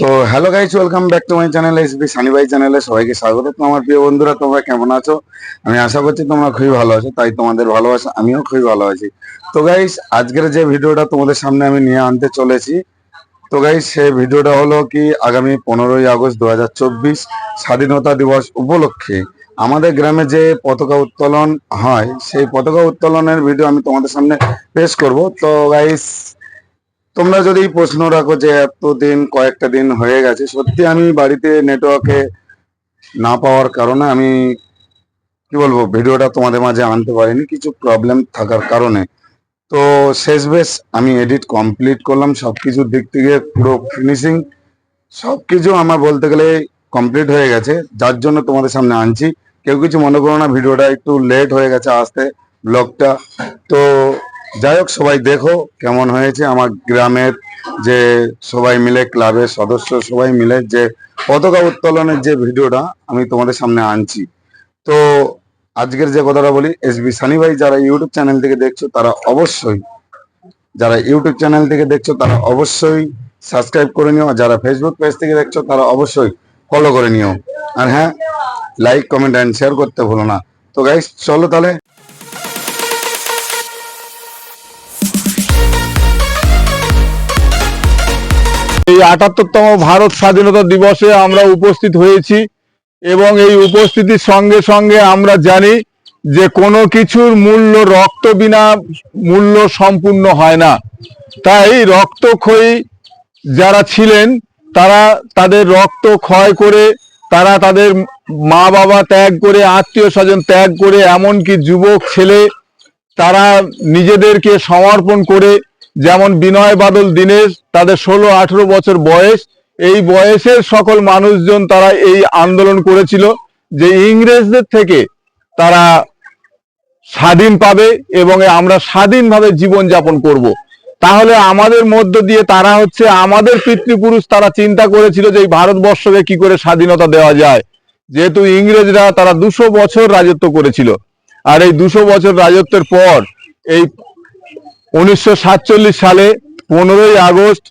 তো hello guys, welcome back to my channel SB Sunny ভাই চ্যানেলে সবাইকে স্বাগত। তো আমার প্রিয় বন্ধুরা, তোমরা কেমন আছো? আমি আশা করছি তোমরা খুবই ভালো আছো, তাই তোমাদের ভালোবাসা আমিও খুবই ভালো আছি। তো গাইস, আজকের যে ভিডিওটা তোমাদের সামনে আমি নিয়ে আনতে চলেছি, তো গাইস সেই ভিডিওটা হলো কি, আগামী 15ই আগস্ট 2024 স্বাধীনতা দিবস উপলক্ষে আমাদের গ্রামে যে পতাকা উত্তোলন হয়, সেই পতাকা উত্তোলনের ভিডিও আমি তোমাদের সামনে পেশ করব। তো গাইস, তোমরা যদি প্রশ্ন রাখো যে এতদিন কয়েকটা দিন হয়ে গেছে, সত্যি আমি বাড়িতে নেটওয়ার্কে না পাওয়ার কারণে আমি কি বলবো, ভিডিওটা তোমাদের মাঝে আনতে পারিনি, কিছু প্রবলেম থাকার কারণে। তো শেষ বেশ আমি এডিট কমপ্লিট করলাম, সবকিছুর দিক থেকে পুরো ফিনিশিং সবকিছু আমার বলতে গেলে কমপ্লিট হয়ে গেছে, যার জন্য তোমাদের সামনে আনছি। কেউ কিছু মনে করো না, ভিডিওটা একটু লেট হয়ে গেছে আসতে, ব্লগটা। তো যাই হোক, সবাই দেখো কেমন হয়েছে আমার গ্রামের যে সবাই মিলে, ক্লাবের সদস্য সবাই মিলে যে পতাকা উত্তোলনের যে ভিডিওটা আমি তোমাদের সামনে আনছি। তো আজকের যে কথাটা বলি, এসবি সানি ভাই যারা ইউটিউব চ্যানেল থেকে দেখছো তারা অবশ্যই, তারা অবশ্যই সাবস্ক্রাইব করে নিও, আর যারা ফেসবুক পেজ থেকে দেখছো তারা অবশ্যই ফলো করে নিও। আর হ্যাঁ, লাইক কমেন্ট অ্যান্ড শেয়ার করতে ভুলো না। তো গাইস, চলো তাহলে। এই ৭৮তম ভারত স্বাধীনতা দিবসে আমরা উপস্থিত হয়েছি এবং এই উপস্থিতির সঙ্গে সঙ্গে আমরা জানি যে কোনো কিছুর মূল্য রক্ত বিনা মূল্য সম্পূর্ণ হয় না। তাই রক্তক্ষয়ী যারা ছিলেন তারা তাদের রক্ত ক্ষয় করে, তারা তাদের মা বাবা ত্যাগ করে, আত্মীয় স্বজন ত্যাগ করে, এমনকি যুবক ছেলে তারা নিজেদেরকে সমর্পণ করে, যেমন বিনয় বাদল দীনেশ, তাদের 16-18 বছর বয়স, এই বয়সের সকল মানুষজন তারা এই আন্দোলন করেছিল যে ইংরেজদের থেকে তারা স্বাধীন পাবে এবং আমরা স্বাধীনভাবে জীবনযাপন করব। তাহলে আমাদের মধ্য দিয়ে তারা হচ্ছে আমাদের পিতৃপুরুষ, তারা চিন্তা করেছিল যে এই ভারতবর্ষকে কি করে স্বাধীনতা দেওয়া যায়, যেহেতু ইংরেজরা তারা 200 বছর রাজত্ব করেছিল। আর এই 200 বছর রাজত্বের পর এই 1947 সালে 15ই আগস্ট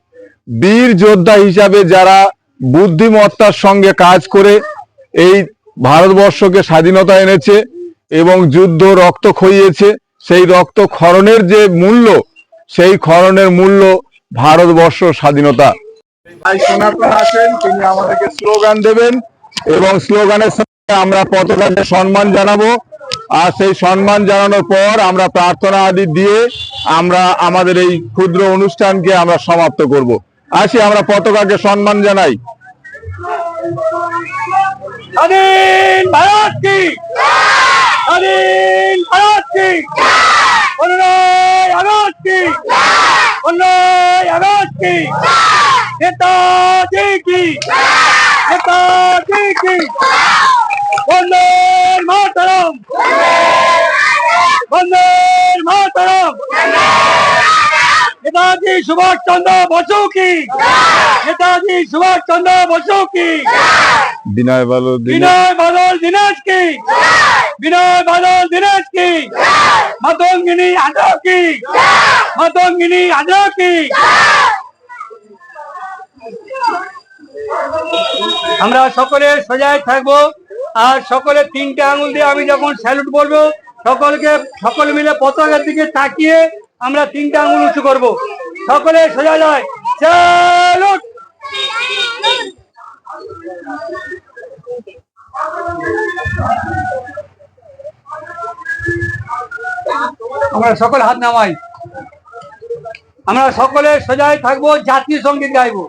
বীর যোদ্ধা হিসাবে যারা বুদ্ধিমত্তার সঙ্গে কাজ করে এই ভারতবর্ষকে স্বাধীনতা এনেছে এবং যুদ্ধ রক্ত খইয়েছে, সেই রক্ত ক্ষরণের যে মূল্য, সেই ক্ষরণের মূল্য ভারতবর্ষ স্বাধীনতা। ভাই সনাতন আছেন, তিনি আমাদেরকে স্লোগান দেবেন এবং স্লোগানের সঙ্গে আমরা পতাকাকে সম্মান জানাবো। আর সেই সম্মান জানানোর পর আমরা প্রার্থনা আদি দিয়ে আমরা আমাদের এই ক্ষুদ্র অনুষ্ঠানকে আমরা সমাপ্ত করব। আসি, আমরা পতাকাকে সম্মান জানাই। স্বাধীন ভারত কি, স্বাধীন ভারত কি, 15ই আগস্ট কি, 15ই আগস্ট কি, নেতাজি কি, নেতাজি কি, বন্দে মাতরম, বন্দে মাতরম, নেতাজি সুভাষ চন্দ্র বসু কি, নেতাজি সুভাষ চন্দ্র বসু কি, বিনয় বাদল দীনেশ কি, বিনয় বাদল দীনেশ কি, মাতঙ্গিনী আজরা কি, মাতঙ্গিনী আজরা কি। আমরা সকলে সজাগ থাকবো আর সকলে 3টে আঙুল দিয়ে আমি যখন স্যালুট বলবো সকলে মিলে পতাকার দিকে তাকিয়ে আমরা 3টে আঙুল উঁচু করবো। সকলে সোজা যায়, স্যালুট। আমরা সকলে হাত নামাই, আমরা সকলে সোজাই থাকবো, জাতীয় সঙ্গীত গাইবো।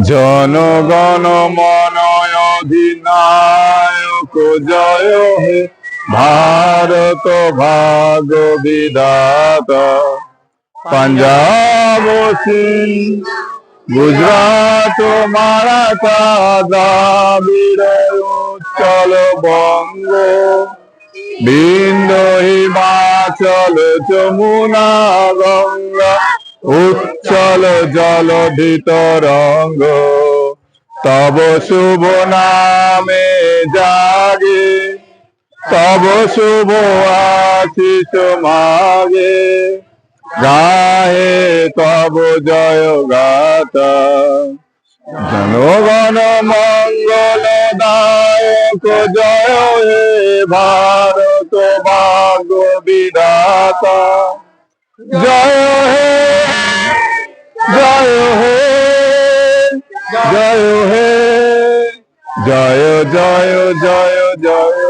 জনগণ মন অধিনায়ক জয় হে ভারত ভাগ বিধাতা, পাঞ্জাব সিন্ধ গুজরাট মারাঠা দ্রাবিড় উচ্চল বঙ্গ, বিন্ধ্য হিমাচল যমুনা গঙ্গা, উচ্চল জলধি তরঙ্গ, তব শুভ নামে জাগে, তব শুভ আশিস মাগে, গাহে তব জয় গাথা, জনগণ মঙ্গল দায়ক জয় হে ভারত ভাগ্য বিধাতা জয় হে জয় হে জয় হে জয় জয় জয় জয়